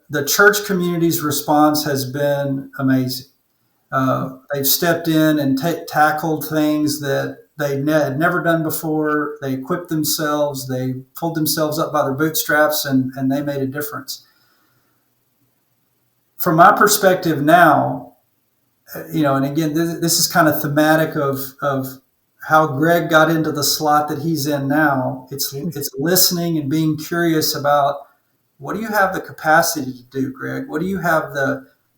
the church community's response has been amazing. They've stepped in and tackled things that they had never done before. They equipped themselves. They pulled themselves up by their bootstraps, and they made a difference. From my perspective now, and again, this is kind of thematic of how Greg got into the slot that he's in now. It's listening and being curious about, what do you have the capacity to do, Greg? What do you have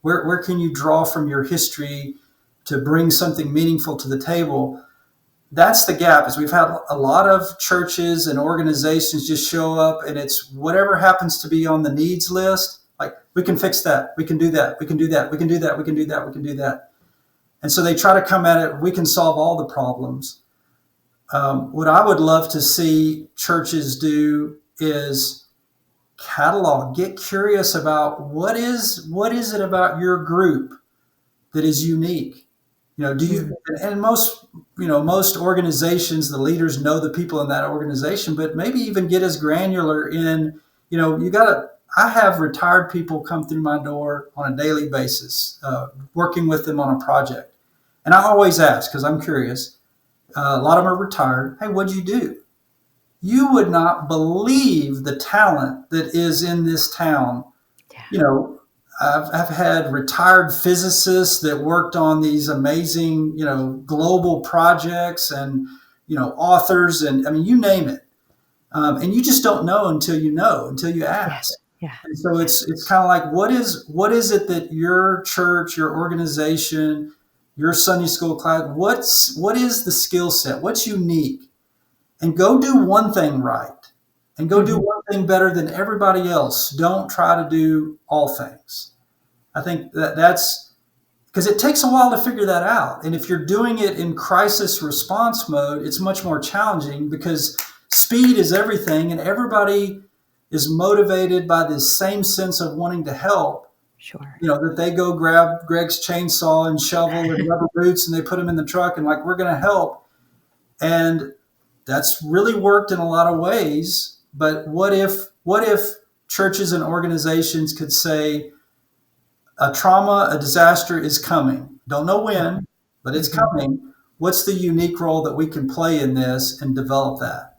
where can you draw from your history to bring something meaningful to the table? That's the gap. Is we've had a lot of churches and organizations just show up, and it's whatever happens to be on the needs list. Like, we can fix that. We can do that. We can do that. We can do that. We can do that. We can do that. And so they try to come at it. We can solve all the problems. What I would love to see churches do is catalog, get curious about what is it about your group that is unique. Do you, and most organizations, the leaders know the people in that organization, but maybe even get as granular in, I have retired people come through my door on a daily basis, working with them on a project. And I always ask, because I'm curious, a lot of them are retired. Hey, what'd you do? You would not believe the talent that is in this town. Yeah. I've had retired physicists that worked on these amazing, global projects, and, authors, and I mean, you name it. And you just don't know until you ask. Yeah. And so it's kind of like, what is it that your church, your organization, your Sunday school class, what is the skill set? What's unique? And go do one thing right, and go do one thing better than everybody else. Don't try to do all things. I think that's because it takes a while to figure that out. And if you're doing it in crisis response mode, it's much more challenging, because speed is everything, and everybody is motivated by this same sense of wanting to help. Sure. That they go grab Greg's chainsaw and shovel and rubber boots, and they put them in the truck, and like, we're going to help. And that's really worked in a lot of ways. But what if churches and organizations could say, a trauma, a disaster is coming. Don't know when, but it's coming. What's the unique role that we can play in this, and develop that?